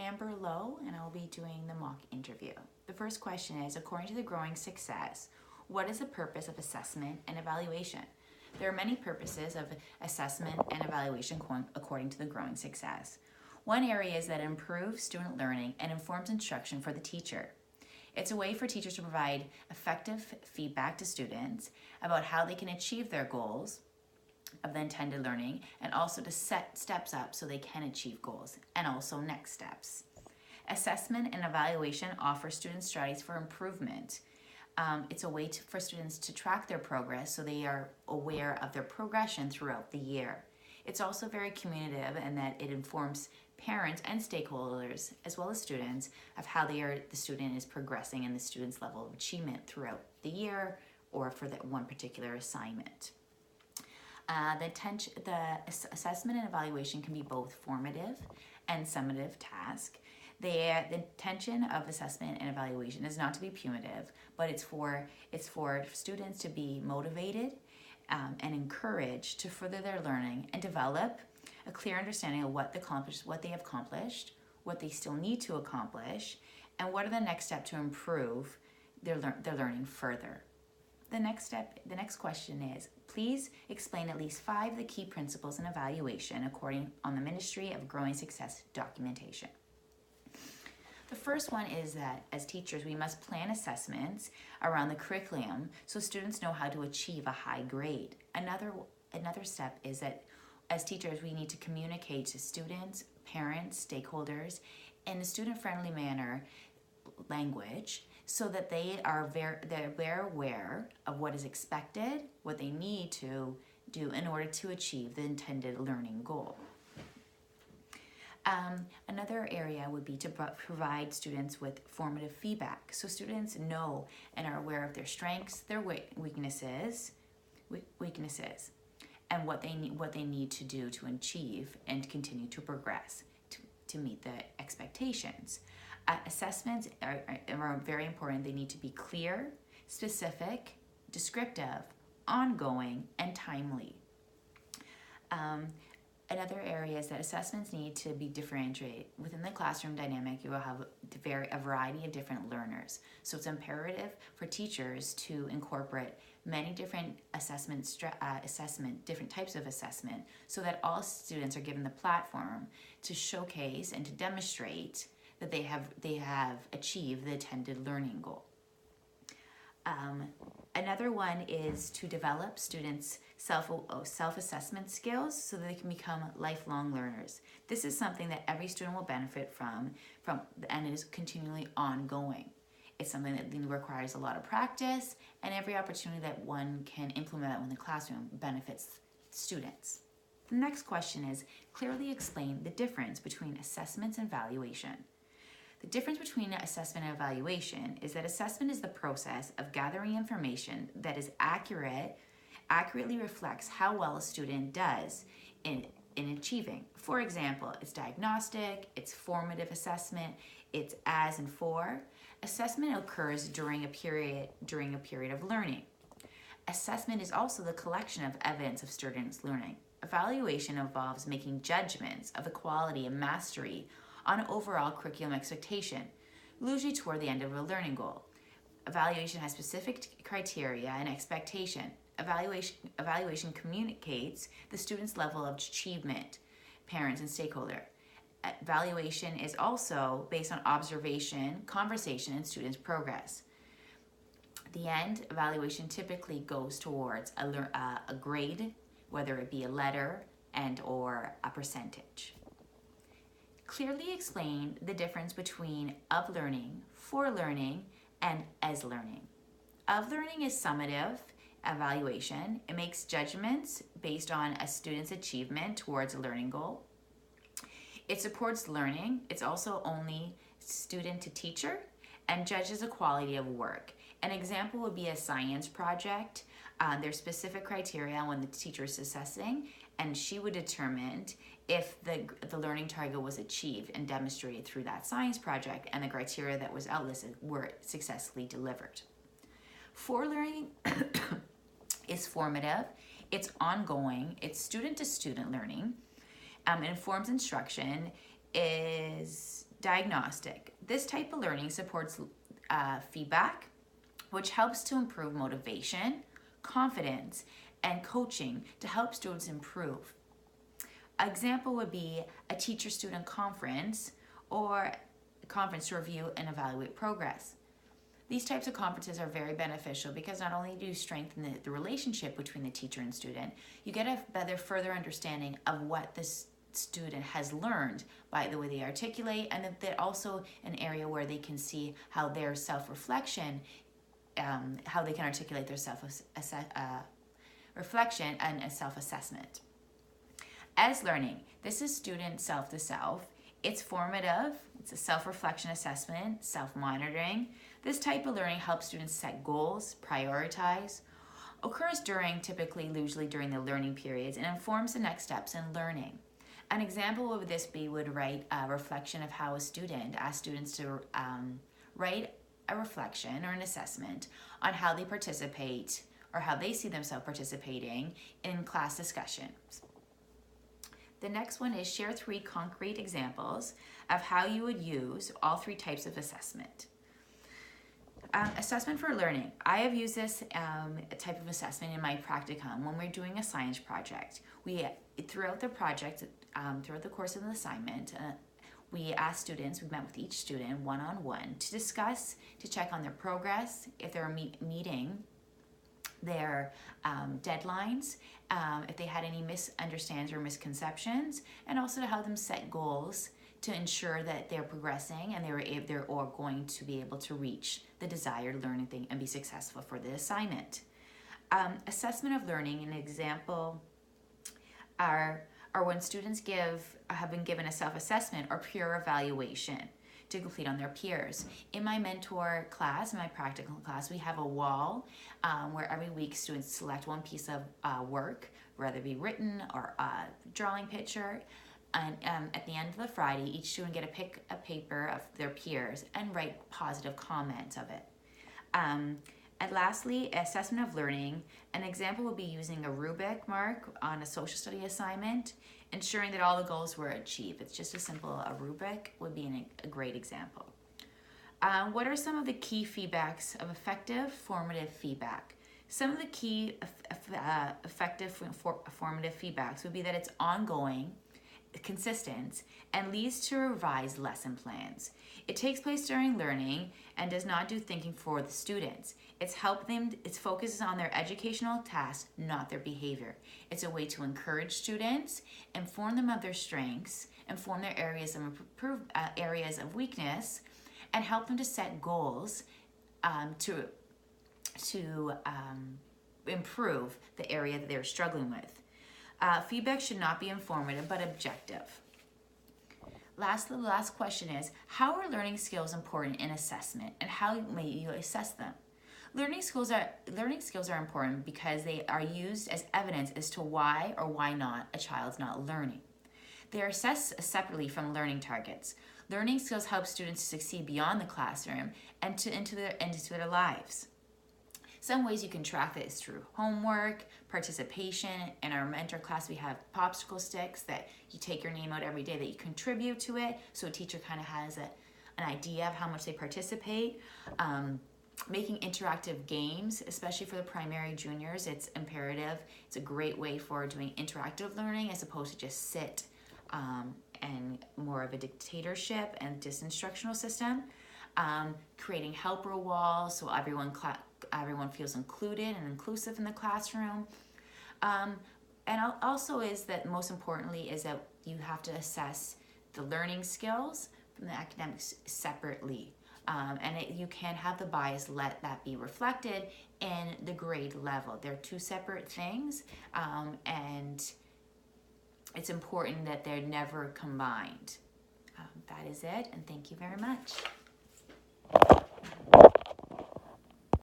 Amber Lowe, and I will be doing the mock interview. The first question is, according to the Growing Success, what is the purpose of assessment and evaluation? There are many purposes of assessment and evaluation according to the Growing Success. One area is that it improves student learning and informs instruction for the teacher. It's a way for teachers to provide effective feedback to students about how they can achieve their goals of the intended learning, and also to set steps up so they can achieve goals, and also next steps. Assessment and evaluation offer students strategies for improvement. It's a way for students to track their progress so they are aware of their progression throughout the year. It's also very communicative in that it informs parents and stakeholders, as well as students, of how the student is progressing and the student's level of achievement throughout the year or for that one particular assignment. The assessment and evaluation can be both formative and summative task. The intention of assessment and evaluation is not to be punitive, but it's for students to be motivated and encouraged to further their learning and develop a clear understanding of what they have accomplished, what they still need to accomplish, and what are the next steps to improve their learning further. The next question is, please explain at least 5 of the key principles in evaluation according on the Ministry of Growing Success documentation. The first one is that as teachers, we must plan assessments around the curriculum so students know how to achieve a high grade. Another step is that as teachers, we need to communicate to students, parents, stakeholders in a student-friendly manner, language, so that they're very aware of what is expected, what they need to do in order to achieve the intended learning goal. Another area would be to provide students with formative feedback, so students know and are aware of their strengths, their weaknesses, and what they need to do to achieve and continue to progress to meet the expectations. Assessments are very important. They need to be clear, specific, descriptive, ongoing, and timely. Another area is that assessments need to be differentiated. Within the classroom dynamic, you will have a variety of different learners. So it's imperative for teachers to incorporate many different different types of assessment, so that all students are given the platform to showcase and to demonstrate that they have achieved the intended learning goal. Another one is to develop students' self-assessment skills so that they can become lifelong learners. This is something that every student will benefit from and is continually ongoing. It's something that requires a lot of practice, and every opportunity that one can implement in the classroom benefits students. The next question is, clearly explain the difference between assessments and evaluation. The difference between assessment and evaluation is that assessment is the process of gathering information that is accurately reflects how well a student does in achieving. For example, it's diagnostic, it's formative assessment, it's as and for. Assessment occurs during a period of learning. Assessment is also the collection of evidence of students' learning. Evaluation involves making judgments of the quality and mastery on overall curriculum expectation, usually toward the end of a learning goal. Evaluation has specific criteria and expectation. Evaluation communicates the student's level of achievement, parents, and stakeholder. Evaluation is also based on observation, conversation, and students' progress. At the end, evaluation typically goes towards a grade, whether it be a letter and/or a percentage. Clearly explain the difference between of learning, for learning, and as learning. Of learning is summative evaluation. It makes judgments based on a student's achievement towards a learning goal. It supports learning. It's also only student to teacher and judges the quality of work. An example would be a science project. There's specific criteria when the teacher is assessing, and she would determine if the learning target was achieved and demonstrated through that science project, and the criteria that was outlisted were successfully delivered. For learning is formative, it's ongoing, it's student-to-student learning, informs instruction, is Diagnostic. This type of learning supports feedback, which helps to improve motivation, confidence, and coaching to help students improve. An example would be a teacher-student conference or a conference to review and evaluate progress. These types of conferences are very beneficial because not only do you strengthen the relationship between the teacher and student, you get a better further understanding of what this student has learned by the way they articulate, and that also an area where they can see how their self-reflection, how they can articulate their self-reflection and a self-assessment. As learning, this is student self to self. It's formative, it's a self-reflection assessment, self-monitoring. This type of learning helps students set goals, prioritize, occurs usually during the learning periods, and informs the next steps in learning. An example of this would write a reflection of how a student asks students to write a reflection or an assessment on how they participate or how they see themselves participating in class discussions. The next one is share 3 concrete examples of how you would use all 3 types of assessment. Assessment for learning. I have used this type of assessment in my practicum when we're doing a science project. Throughout the project, throughout the course of the assignment, we asked students, we met with each student one-on-one to discuss, to check on their progress, if they're meeting their deadlines, if they had any misunderstandings or misconceptions, and also to help them set goals to ensure that they're progressing and they're all going to be able to reach the desired learning thing and be successful for the assignment. Assessment of learning, an example are when students have been given a self-assessment or peer evaluation to complete on their peers. In my mentor class, in my practical class, we have a wall where every week students select one piece of work, whether it be written or a drawing picture. And at the end of the Friday, each student get to pick a paper of their peers and write positive comments of it. And lastly, assessment of learning. An example would be using a rubric mark on a social study assignment, ensuring that all the goals were achieved. It's just as simple. A rubric would be a great example. What are some of the key feedbacks of effective formative feedback? Some of the key effective formative feedbacks would be that it's ongoing, consistent, and leads to revised lesson plans. It takes place during learning and does not do thinking for the students. It focuses on their educational tasks, not their behavior. It's a way to encourage students, inform them of their strengths, inform their areas of weakness, and help them to set goals to improve the area that they're struggling with. Feedback should not be informative, but objective. Lastly, the last question is, how are learning skills important in assessment, and how may you assess them? Learning skills are important because they are used as evidence as to why or why not a child's not learning. They are assessed separately from learning targets. Learning skills help students to succeed beyond the classroom and into their lives. Some ways you can track this through homework, participation. In our mentor class, we have popsicle sticks that you take your name out every day that you contribute to it, so a teacher kind of has an idea of how much they participate. Making interactive games, especially for the primary juniors, it's imperative. It's a great way for doing interactive learning as opposed to just sit and more of a dictatorship and disinstructional system. Creating helper walls so everyone feels included and inclusive in the classroom. And also is that most importantly is that you have to assess the learning skills from the academics separately. You can't have the bias, let that be reflected in the grade level. They're two separate things, and it's important that they're never combined. That is it, and thank you very much.